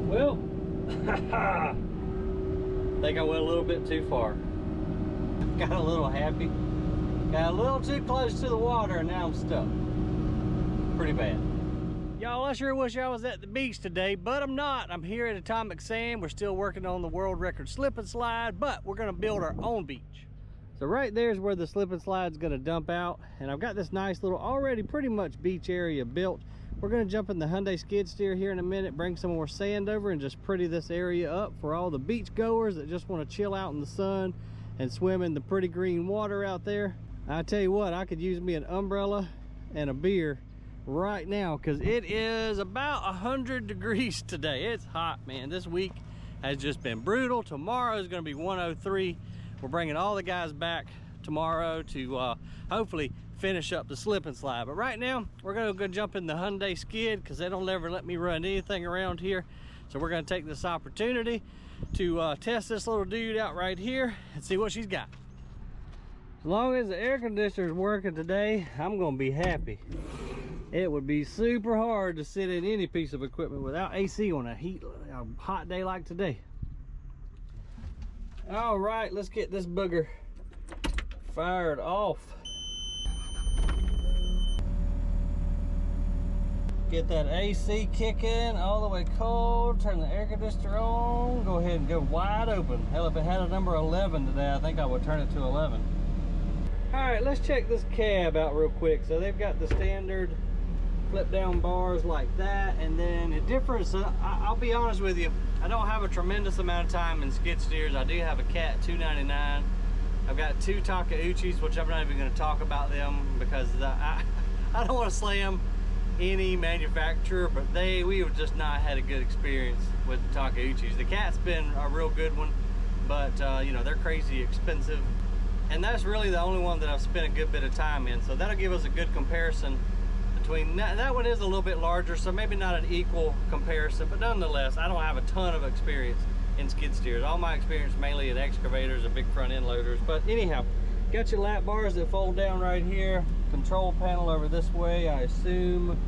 Well, think I went a little bit too far. Got a little happy. Got a little too close to the water and now I'm stuck. Pretty bad. Y'all, I sure wish I was at the beach today, but I'm not. I'm here at Atomic Sand. We're still working on the world record slip and slide, but we're gonna build our own beach. So right there is where the slip and slide is gonna dump out. And I've got this nice little, already pretty much beach area built. We're gonna jump in the Hyundai skid steer here in a minute, bring some more sand over and just pretty this area up for all the beach goers that just wanna chill out in the sun and swim in the pretty green water out there. I tell you what, I could use me an umbrella and a beer right now because it is about 100 degrees today. It's hot, man. This week has just been brutal. Tomorrow is going to be 103. We're bringing all the guys back tomorrow to hopefully finish up the slip and slide. But right now we're going to go jump in the Hyundai skid because they don't ever let me run anything around here. So we're going to take this opportunity to test this little dude out right here and see what she's got. As long as the air conditioner is working today, I'm going to be happy. It would be super hard to sit in any piece of equipment without AC on a hot day like today. All right, let's get this booger fired off. Get that AC kicking all the way cold, turn the air conditioner on, go ahead and go wide open. Hell, if it had a number 11 today, I think I would turn it to 11. All right, let's check this cab out real quick. So they've got the standard flip down bars like that, and then the difference, I'll be honest with you, I don't have a tremendous amount of time in skid steers. I do have a Cat 299. I've got two Takeuchis, which I'm not even going to talk about them because I don't want to slam any manufacturer, but we have just not had a good experience with the Takeuchis. The Cat's been a real good one, but you know, they're crazy expensive, and that's really the only one that I've spent a good bit of time in. So that'll give us a good comparison between that one is a little bit larger, so maybe not an equal comparison, but nonetheless, I don't have a ton of experience in skid steers. All my experience mainly in excavators and big front end loaders. But anyhow, got your lap bars that fold down right here, control panel over this way, I assume.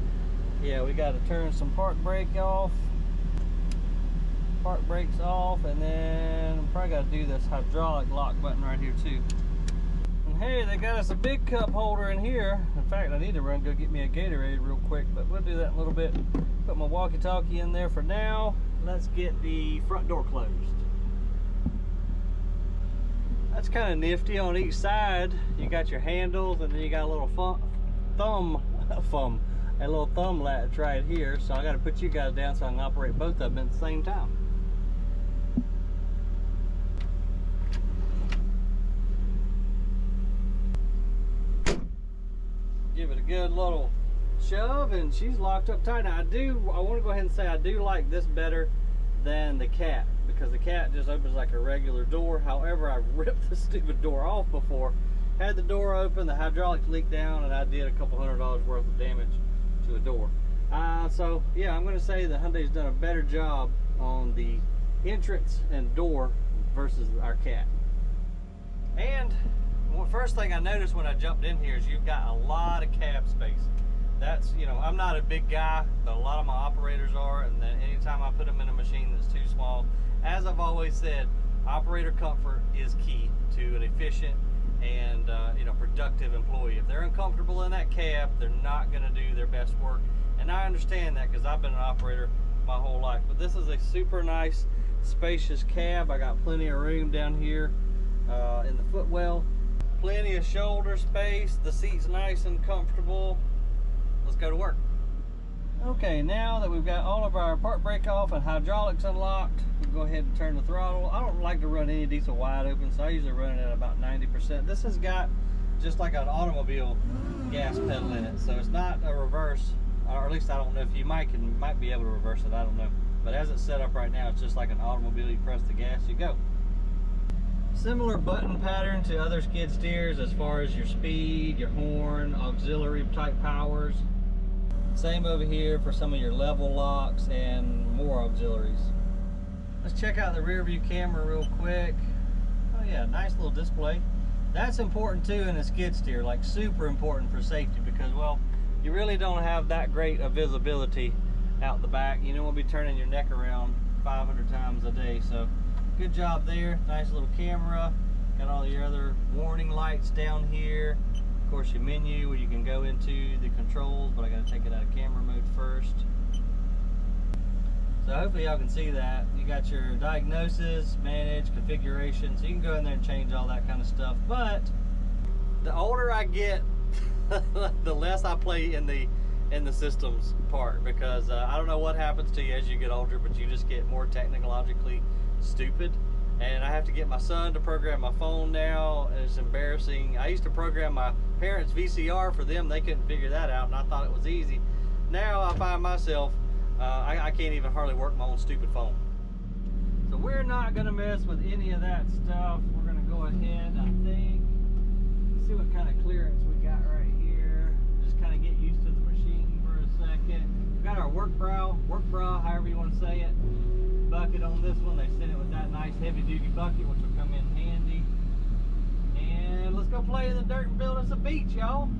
Yeah, we got to turn some park brake off, park brakes off, and then I'm probably got to do this hydraulic lock button right here too. And hey, they got us a big cup holder in here. In fact, I need to go get me a Gatorade real quick, but we'll do that in a little bit. Put my walkie-talkie in there for now. Let's get the front door closed. That's kind of nifty. On each side, you got your handles, and then you got a little a little thumb latch right here. So I got to put you guys down so I can operate both of them at the same time. Give it a good little shove, and she's locked up tight. Now I want to go ahead and say I do like this better than the Cat, because the Cat just opens like a regular door. However, I ripped the stupid door off before, had the door open, the hydraulics leaked down, and I did a couple $100 worth of damage to a door. So yeah, I'm going to say the Hyundai's done a better job on the entrance and door versus our Cat. And well, first thing I noticed when I jumped in here is you've got a lot of cab space. That's, you know, I'm not a big guy, but a lot of my operators are, and then anytime I put them in a machine that's too small, as I've always said, operator comfort is key to an efficient and you know, productive employee. If they're uncomfortable in that cab, they're not going to do their best work, and I understand that because I've been an operator my whole life. But this is a super nice, spacious cab. I got plenty of room down here in the footwell. Plenty of shoulder space. The seat's nice and comfortable. Let's go to work. Okay, now that we've got all of our park brake off and hydraulics unlocked, we'll go ahead and turn the throttle. I don't like to run any diesel wide open, so I usually run it at about 90%. This has got just like an automobile gas pedal in it, so it's not a reverse, or at least I don't know if you might be able to reverse it, I don't know. But as it's set up right now, it's just like an automobile. You press the gas, you go. Similar button pattern to other skid steers as far as your speed, your horn, auxiliary type powers. Same over here for some of your level locks and more auxiliaries. Let's check out the rear view camera real quick. Oh yeah, nice little display. That's important too in a skid steer, like super important for safety, because well, you really don't have that great of visibility out the back. You don't want to be turning your neck around 500 times a day. So good job there. Nice little camera. Got all your other warning lights down here. Of course, your menu where you can go into the controls, but I got to take it out of camera mode first. So hopefully y'all can see that. You got your diagnosis, manage, configuration, so you can go in there and change all that kind of stuff. But the older I get, the less I play in the systems part, because I don't know what happens to you as you get older, but you just get more technologically stupid. And I have to get my son to program my phone now, and it's embarrassing. I used to program my parents' VCR for them. They couldn't figure that out, and I thought it was easy. Now I find myself, I can't even hardly work my own stupid phone. So we're not gonna mess with any of that stuff. We're gonna go ahead, I think, see what kind of clearance we got right here. Just kind of get used to the machine for a second. We got our work bra, however you want to say it, bucket on this one. They sent it with that nice heavy duty bucket, which will come in handy. And let's go play in the dirt and build us a beach, y'all.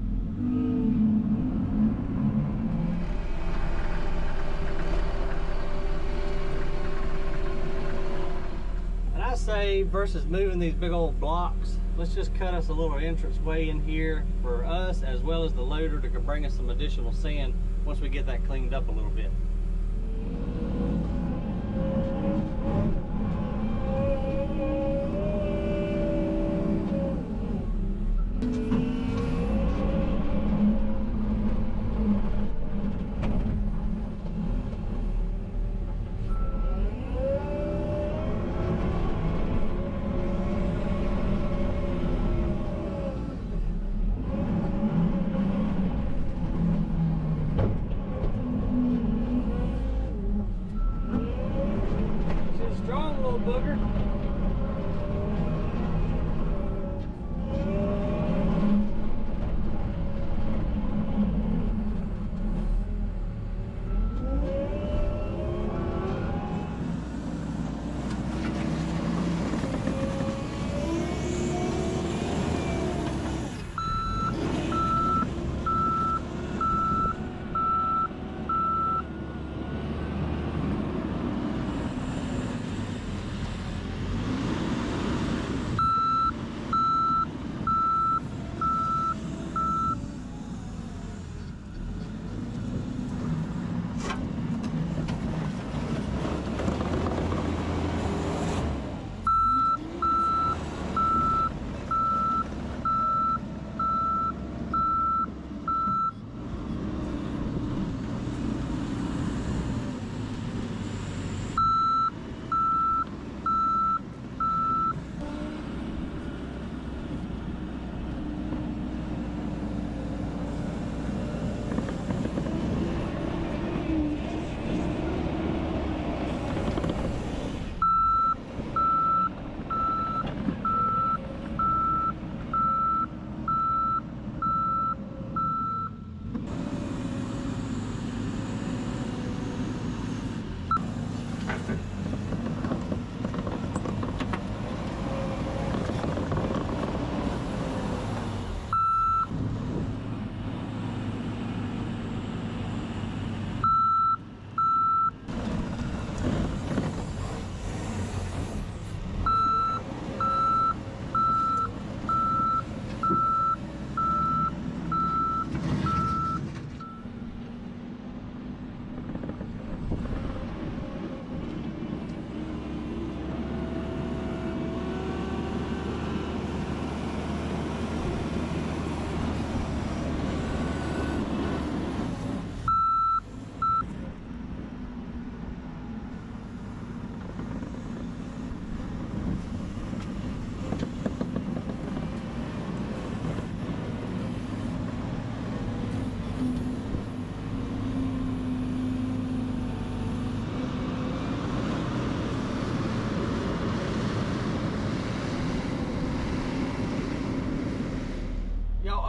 And I say, versus moving these big old blocks, let's just cut us a little entrance way in here for us, as well as the loader to bring us some additional sand once we get that cleaned up a little bit. Booger.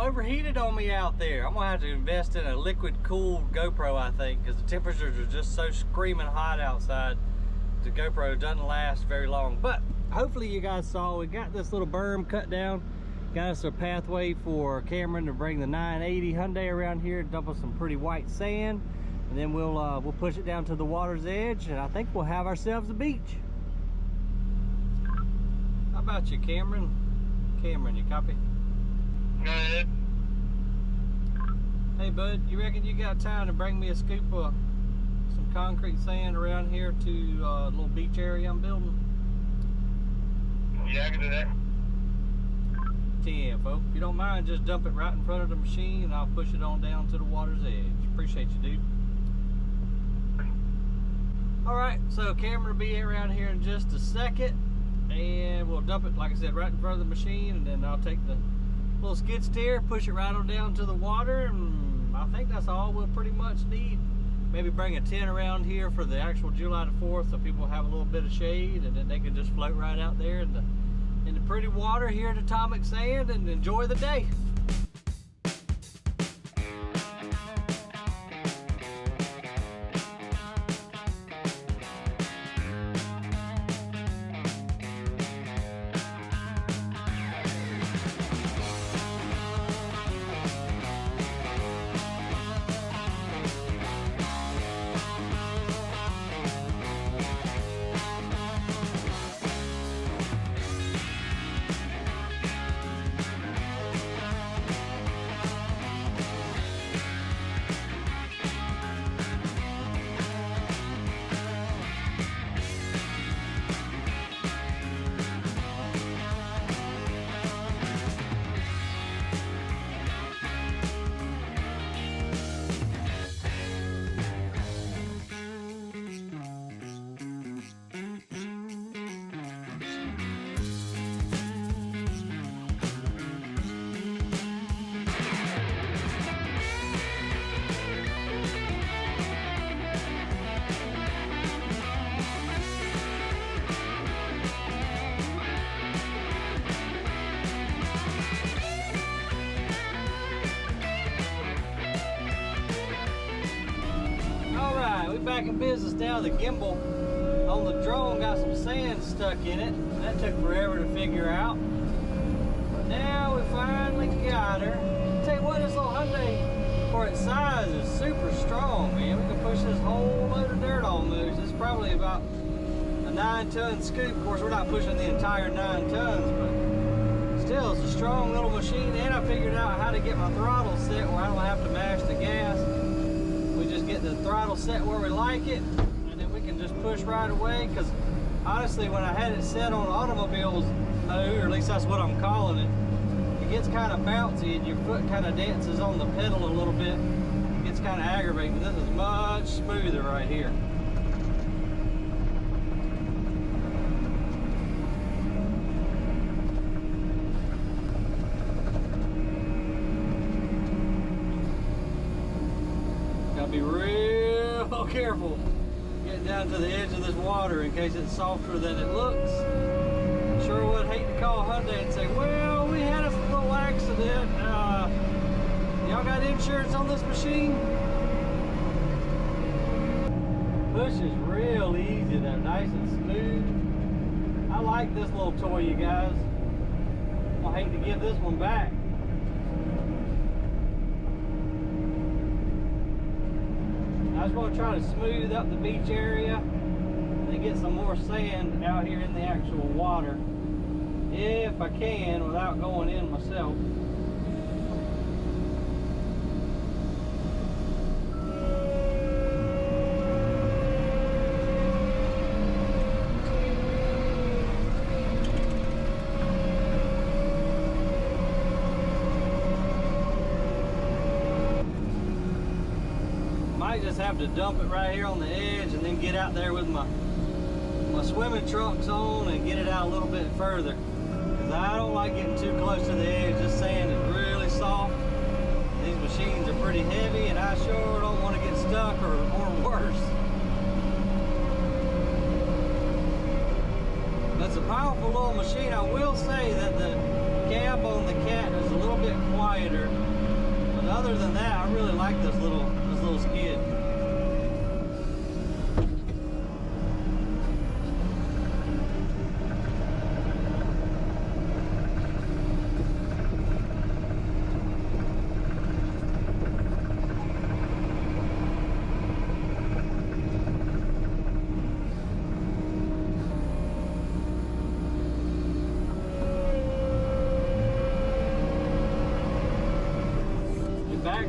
Overheated on me out there. I'm gonna have to invest in a liquid cooled GoPro, I think, because the temperatures are just so screaming hot outside. The GoPro doesn't last very long. But hopefully you guys saw we got this little berm cut down, got us a pathway for Cameron to bring the 980 Hyundai around here, dump us some pretty white sand. and then we'll push it down to the water's edge, and I think we'll have ourselves a beach. How about you, Cameron? Cameron, you copy? Go ahead. Hey bud, you reckon you got time to bring me a scoop of some concrete sand around here to a little beach area I'm building? Yeah, I can do that. 10, folks. If you don't mind, just dump it right in front of the machine and I'll push it on down to the water's edge. Appreciate you, dude. Alright, so Cameron will be around here in just a second, and we'll dump it, like I said, right in front of the machine, and then I'll take the little skid steer, push it right on down to the water, and I think that's all we'll pretty much need. Maybe bring a tent around here for the actual July the 4th so people have a little bit of shade, and then they can just float right out there in the pretty water here at Atomic Sand and enjoy the day. Back in business now. The gimbal on the drone got some sand stuck in it. That took forever to figure out, but now we finally got her. Tell you what, this little Hyundai for its size is super strong, man. We can push this whole load of dirt almost. It's probably about a 9-ton scoop. Of course, we're not pushing the entire 9 tons, but still, it's a strong little machine. And I figured out how to get my throttle set where I don't have to mash the gas. We just get the throttle set where we like it, and then we can just push right away. Because honestly, when I had it set on automobiles mode, or at least that's what I'm calling it, it gets kind of bouncy and your foot kind of dances on the pedal a little bit. It gets kind of aggravating. This is much smoother right here. Be real careful getting down to the edge of this water in case it's softer than it looks. Sure would hate to call Hyundai and say, well, we had a little accident. Y'all got insurance on this machine? Push is real easy though, nice and smooth. I like this little toy, you guys. I'll hate to give this one back. I was going to try to smooth up the beach area and then get some more sand out here in the actual water, if I can, without going in myself. Might just have to dump it right here on the edge and then get out there with my swimming trunks on and get it out a little bit further, because I don't like getting too close to the edge. This sand is really soft. These machines are pretty heavy, and I sure don't want to get stuck or worse. That's a powerful little machine. I will say that the cab on the Cat is a little bit quieter, but other than that, I really like this little skid.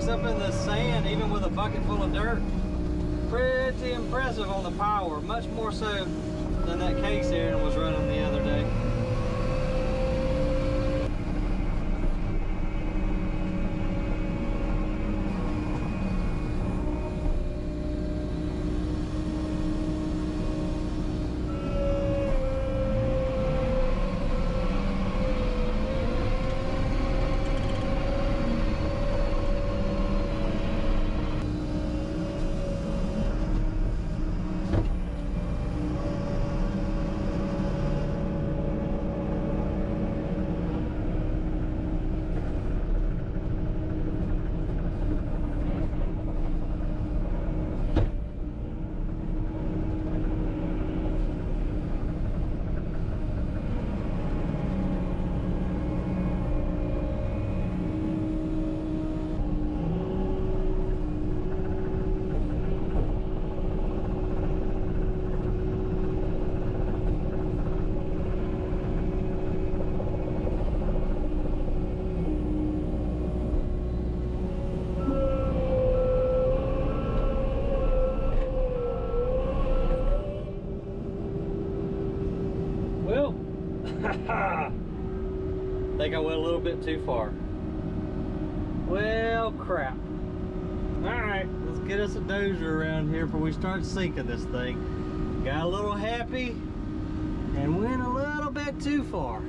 tracks up in the sand, even with a bucket full of dirt. Pretty impressive on the power, much more so than that case Aaron was running the other day. Think I went a little bit too far. Well, crap. Alright, let's get us a dozer around here before we start sinking this thing. Got a little happy and went a little bit too far.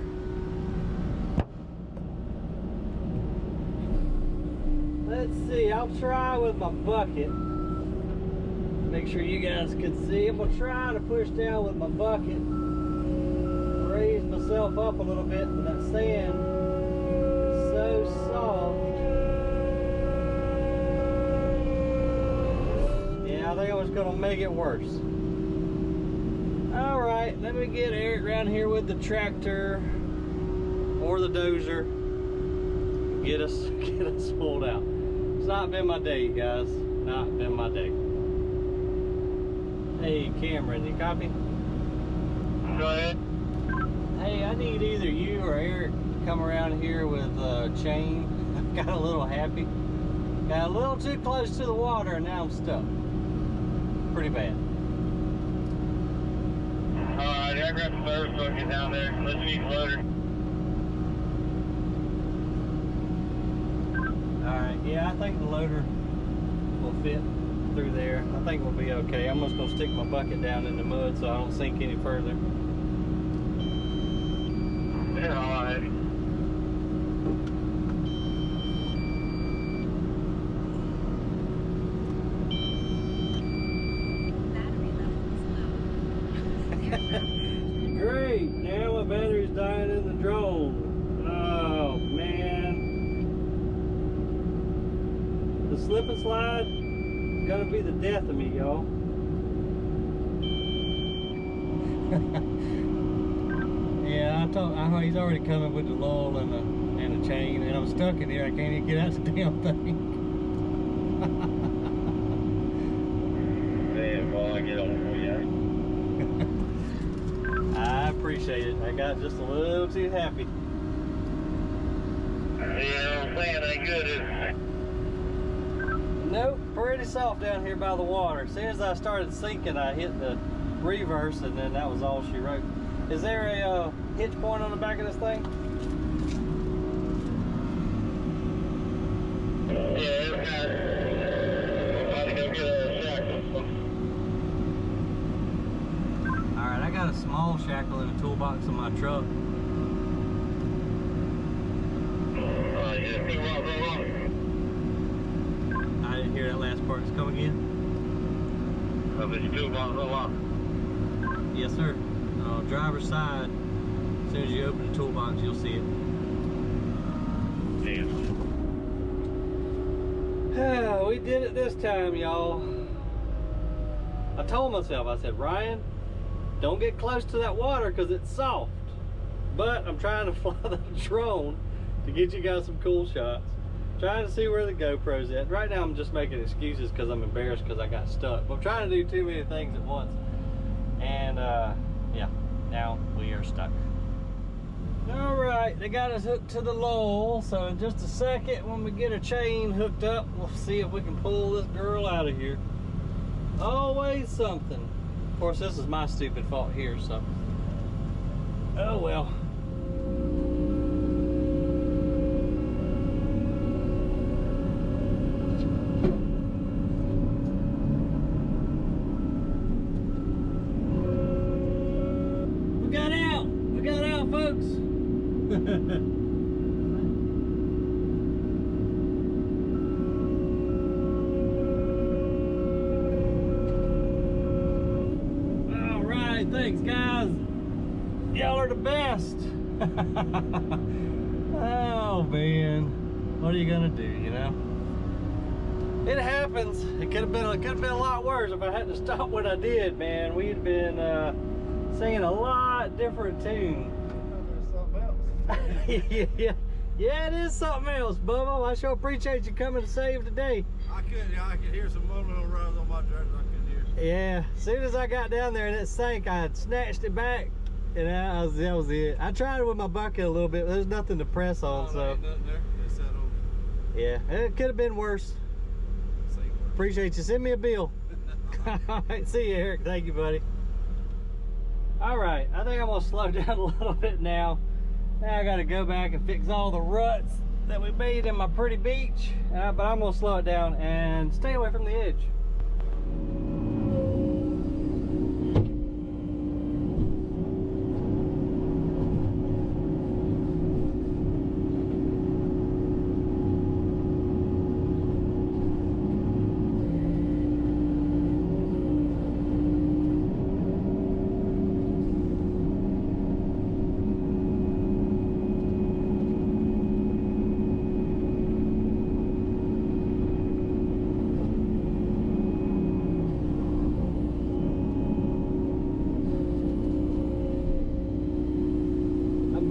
Let's see, I'll try with my bucket. Make sure you guys can see. I'm gonna try to push down with my bucket. Raise myself up a little bit, but that sand is so soft. Yeah, I think I was gonna make it worse. All right, let me get Eric around here with the tractor or the dozer. Get us pulled out. It's not been my day, guys. Not been my day. Hey, Cameron, you copy? Go ahead. Hey, I need either you or Eric to come around here with a chain. I got a little happy. Got a little too close to the water and now I'm stuck. Pretty bad. Alright, I grabbed the service so I can get down there. Let's meet the loader. Alright, yeah, I think the loader will fit through there. I think we'll be okay. I'm just gonna stick my bucket down in the mud so I don't sink any further. Yeah, alright. Great, now my battery's dying in the drone. Oh man. The slip and slide is gonna be the death of me, y'all. Yeah, I know he's already coming with the lull and the chain, and I'm stuck in here. I can't even get out the damn thing. Man, well, I get on for you. I appreciate it. I got just a little too happy. Yeah, I'm saying ain't good, is it? Nope, pretty soft down here by the water. As soon as I started sinking, I hit the reverse, and then that was all she wrote. Is there a hitch point on the back of this thing? Yeah, it's got it. I'm about to go get a shackle. Alright, I got a small shackle in the toolbox of my truck. You just keep walking. I didn't hear that last part. Just come again? I bet you do walk. Yes, sir. Driver's side. As soon as you open the toolbox, you'll see it. Damn. We did it this time, y'all. I told myself, I said, Ryan, don't get close to that water because it's soft. But I'm trying to fly the drone to get you guys some cool shots. Trying to see where the GoPro's at. Right now I'm just making excuses because I'm embarrassed because I got stuck. But I'm trying to do too many things at once. And yeah, now we are stuck. All right, they got us hooked to the lull, so in just a second when we get a chain hooked up, we'll see if we can pull this girl out of here. Always something. Of course, this is my stupid fault here, so oh well. We got out, folks. All right, thanks guys. Y'all are the best. Oh man, what are you gonna do, you know? It happens. It could have been a lot worse if I hadn't stopped what I did, man. We'd been singing a lot different tune. There's something else. Yeah, it is something else, Bubba. I sure appreciate you coming to save today. I could hear some mumbling on runs on my tractor. I couldn't hear. Yeah, as soon as I got down there and it sank, I snatched it back, and that was it. I tried it with my bucket a little bit, but there's nothing to press on, so. Ain't nothing there. It's that old. Yeah, it could have been worse. Appreciate you. Send me a bill. All right, see you, Eric. Thank you, buddy. All right, I think I'm gonna slow down a little bit now. Now I gotta go back and fix all the ruts that we made in my pretty beach, but I'm gonna slow it down and stay away from the edge.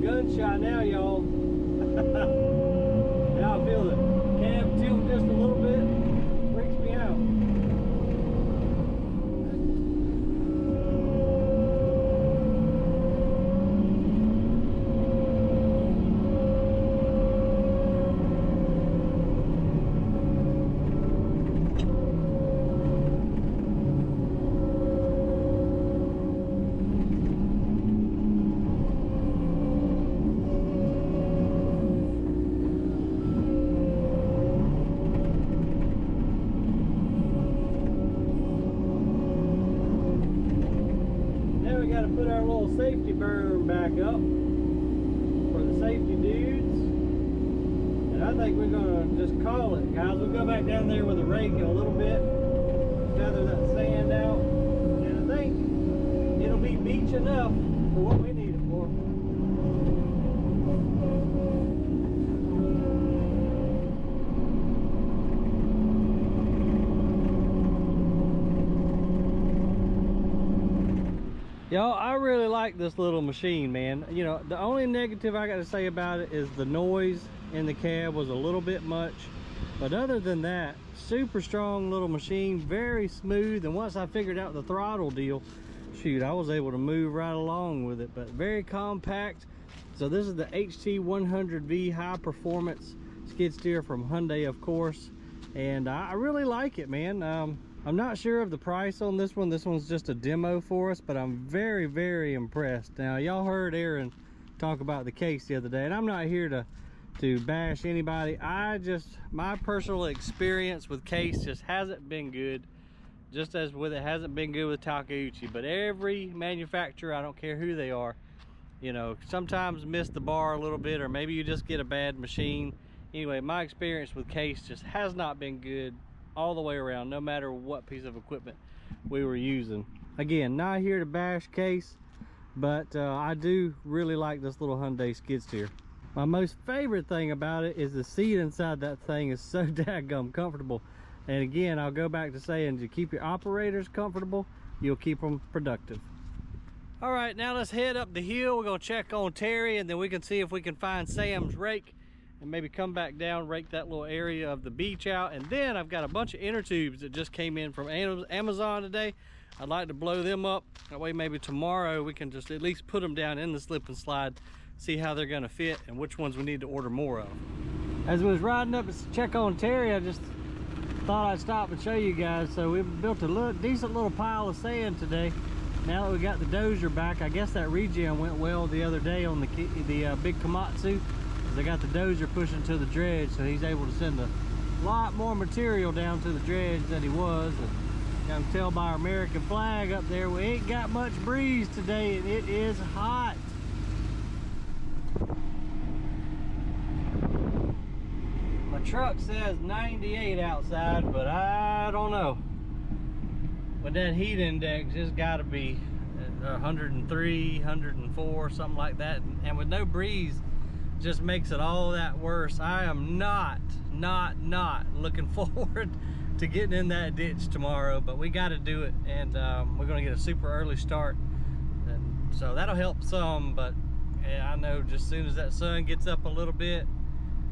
Gunshot now, y'all. Now I feel the cab tilt just a little bit. Freaks me out. We got to put our little safety berm back up for the safety dudes, and I think we're gonna just call it, guys. We'll go back down there with a rake in a little bit, feather that sand out, and I think it'll be beach enough for what we need it for. Y'all, I really like this little machine, man. You know, the only negative I got to say about it is the noise in the cab was a little bit much. But other than that, super strong little machine, very smooth. And once I figured out the throttle deal, shoot, I was able to move right along with it. But very compact. So this is the HT100V high performance skid steer from Hyundai, of course. And I really like it, man. I'm not sure of the price on this one. This one's just a demo for us, but I'm very, very impressed. Now, y'all heard Aaron talk about the case the other day, and I'm not here to bash anybody. My personal experience with case just hasn't been good, just as with it hasn't been good with Takeuchi. But every manufacturer, I don't care who they are, you know, sometimes miss the bar a little bit, or maybe you just get a bad machine. Anyway, my experience with case just has not been good all the way around, no matter what piece of equipment we were using. Again, not here to bash case, but I do really like this little Hyundai skid steer. My most favorite thing about it is the seat inside that thing is so daggum comfortable. And again, I'll go back to saying, to keep your operators comfortable, you'll keep them productive. All right, now let's head up the hill. We're gonna check on Terry, and then we can see if we can find Sam's rake and maybe come back down, rake that little area of the beach out. And then I've got a bunch of inner tubes that just came in from Amazon today. I'd like to blow them up. That way maybe tomorrow we can just at least put them down in the slip and slide see how they're gonna fit and which ones we need to order more of. As we was riding up to check on Terry, I just thought I'd stop and show you guys. So we built a decent little pile of sand today. Now that we got the dozer back, I guess that regen went well the other day on the big Komatsu. They got the dozer pushing to the dredge, so he's able to send a lot more material down to the dredge than he was. And you can tell by our American flag up there, we ain't got much breeze today, and it is hot. My truck says 98 outside, but I don't know. With that heat index, it's got to be 103, 104, something like that. And with no breeze, just makes it all that worse. I am not looking forward to getting in that ditch tomorrow, but we got to do it, and we're going to get a super early start, and so that'll help some. But yeah, I know just as soon as that sun gets up a little bit,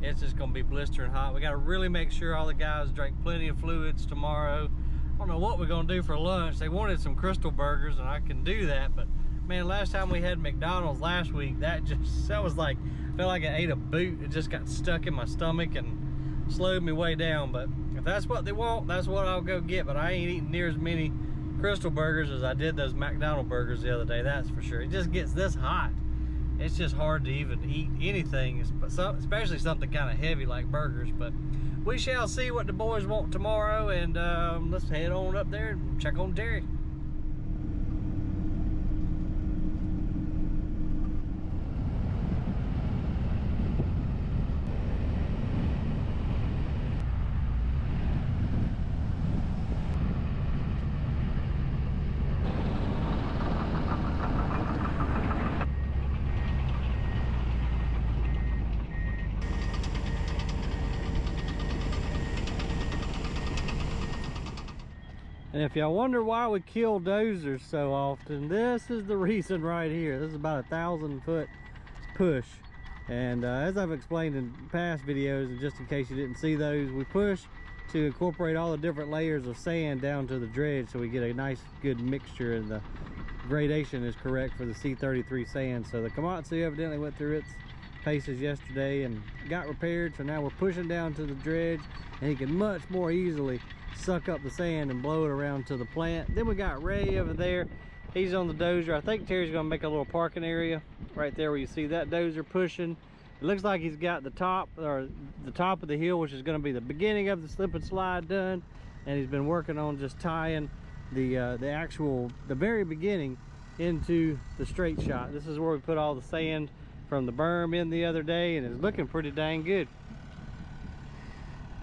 it's just going to be blistering hot. We got to really make sure all the guys drink plenty of fluids tomorrow. I don't know what we're going to do for lunch. They wanted some Crystal burgers, and I can do that, but man, last time we had McDonald's last week, that was like, I felt like I ate a boot. It just got stuck in my stomach and slowed me way down. But if that's what they want, that's what I'll go get. But I ain't eating near as many Crystal burgers as I did those McDonald's burgers the other day, that's for sure. It just gets this hot. It's just hard to even eat anything, especially something kind of heavy like burgers. But we shall see what the boys want tomorrow, and let's head on up there and check on Terry. And if y'all wonder why we kill dozers so often, this is the reason right here. This is about 1,000 foot push. And as I've explained in past videos, and just in case you didn't see those, we push to incorporate all the different layers of sand down to the dredge, so we get a nice good mixture, and the gradation is correct for the C33 sand. So the Komatsu evidently went through its paces yesterday and got repaired, so now we're pushing down to the dredge, and he can much more easily suck up the sand and blow it around to the plant. Then we got Ray over there. He's on the dozer. I think Terry's gonna make a little parking area right there where you see that dozer pushing. It looks like he's got the top of the hill, which is gonna be the beginning of the slip and slide, done. And he's been working on just tying the very beginning into the straight shot. This is where we put all the sand from the berm in the other day, and it's looking pretty dang good.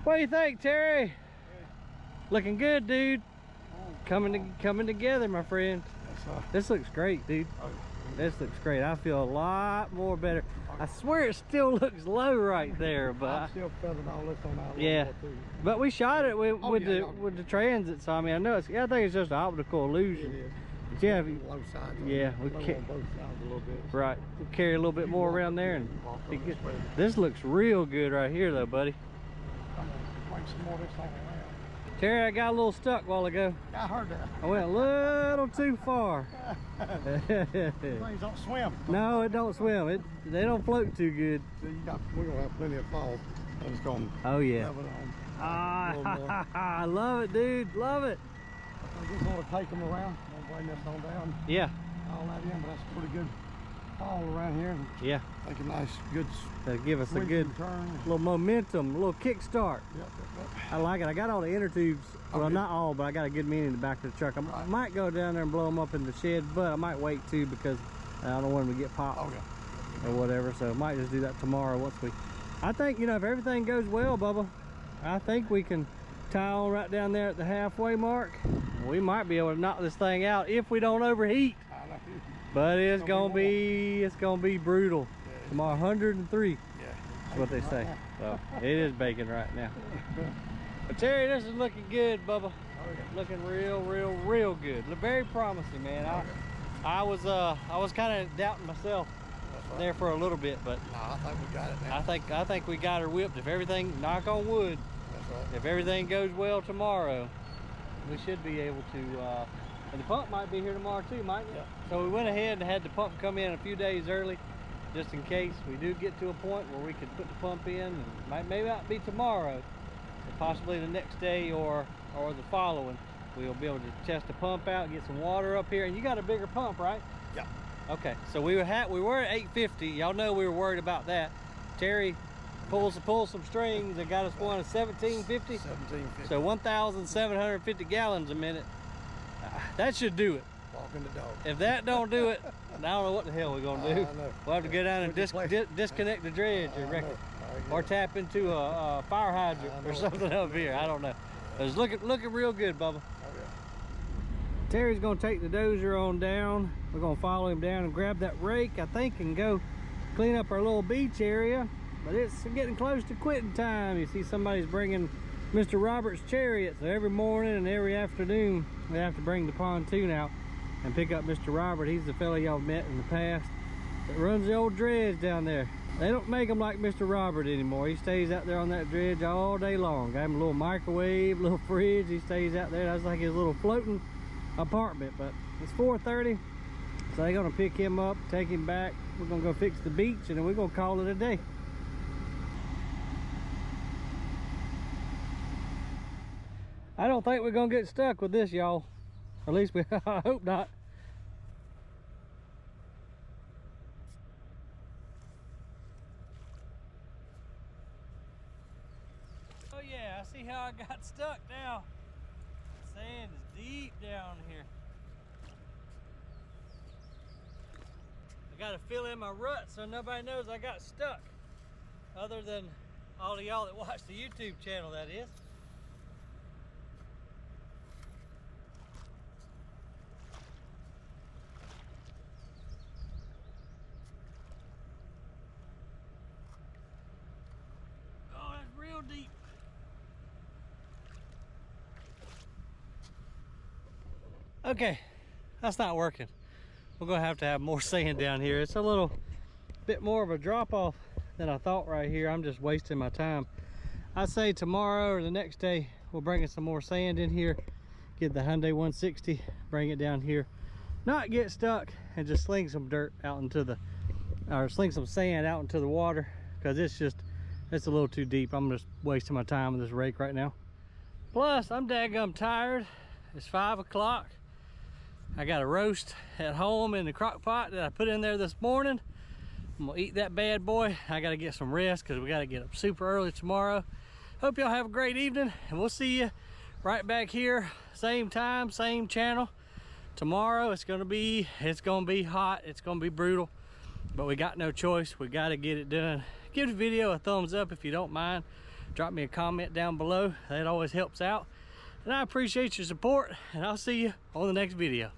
What do you think, Terry? Looking good, dude. Coming together, my friend. This looks great, dude. This looks great. I feel a lot more better. I swear it still looks low right there, but I'm still feeling all this on our yeah. But we shot it with the transit, so I mean, I think it's just an optical illusion. It is. But yeah, Low sides. yeah, we low can on both sides a little bit. right. We carry a little bit more around there, and this looks real good right here, though, buddy. I'm gonna bring some more of this thing around. Terry, I got a little stuck a while ago. I heard that. I went a little too far. Things don't swim. No, it don't swim. They don't float too good. So we're gonna have plenty of fall. And it's gonna Oh yeah. level it on. Ah, I love it, dude. Love it. I just want to take them around. I'll bring this on down. Yeah. All that in, but that's pretty good fall around here. Yeah. Take a nice, good That'll give us a good turn. little momentum, a little kick start. Yep. I like it. I got all the inner tubes. Well, not all, but I got a good many in the back of the truck. I might go down there and blow them up in the shed, but I might wait too, because I don't want them to get popped or whatever. So I might just do that tomorrow I think, if everything goes well, Bubba, I think we can tie on right down there at the halfway mark. We might be able to knock this thing out if we don't overheat. But it's gonna be brutal. Yeah. Tomorrow, 103. Yeah. That's what they say. So it is baking right now. But Terry, this is looking good, Bubba. Looking real good. Very promising, man. I was kind of doubting myself there for a little bit, but no, I think we got it now. I think we got her whipped. If everything, knock on wood, That's right. if everything goes well tomorrow, we should be able to. And the pump might be here tomorrow too, mightn't it? Yeah. So we went ahead and had the pump come in a few days early, just in case we do get to a point where we could put the pump in. And maybe not be tomorrow, but possibly the next day or the following. We'll be able to test the pump out, get some water up here. And you got a bigger pump, right? Yeah. Okay, so we were at 850. Y'all know we were worried about that. Terry pulled some strings and got us one at 1750. 1750. So 1,750 gallons a minute. That should do it. Walking the dog. If that don't do it, I don't know what the hell we're gonna do. We'll have to go down and disconnect the dredge, I reckon. Or tap into a fire hydrant or something up here. I don't know. But it's looking real good, Bubba. Oh, yeah. Terry's gonna take the dozer on down. We're gonna follow him down and grab that rake, I think, and go clean up our little beach area. But it's getting close to quitting time. You see somebody's bringing Mr. Robert's chariot. So every morning and every afternoon, we have to bring the pontoon out and pick up Mr. Robert. He's the fella y'all met in the past that runs the old dredge down there. They don't make him like Mr. Robert anymore. He stays out there on that dredge all day long. Got him a little microwave, little fridge. He stays out there. That's like his little floating apartment. But it's 4:30, so they're gonna pick him up, take him back. We're gonna go fix the beach, and then we're gonna call it a day. I don't think we're gonna get stuck with this, y'all. At least I hope not. Oh yeah, I see how I got stuck now. Sand is deep down here. I gotta fill in my rut so nobody knows I got stuck. Other than all of y'all that watch the YouTube channel, that is. Real deep. Okay, that's not working. We're gonna have to have more sand down here. It's a little bit more of a drop off than I thought right here. I'm just wasting my time. I'd say tomorrow or the next day we'll bring in some more sand in here, get the Hyundai 160, bring it down here, not get stuck, and just sling some dirt out into the, or sling some sand out into the water, because it's a little too deep. I'm just wasting my time with this rake right now. Plus, I'm daggum tired. It's 5 o'clock. I got a roast at home in the crock pot that I put in there this morning. I'm gonna eat that bad boy. I gotta get some rest because we gotta get up super early tomorrow. Hope y'all have a great evening, and we'll see you right back here, same time, same channel. Tomorrow it's gonna be hot, it's gonna be brutal, but we got no choice. We gotta get it done. Give the video a thumbs up if you don't mind. Drop me a comment down below. That always helps out. And I appreciate your support, and I'll see you on the next video.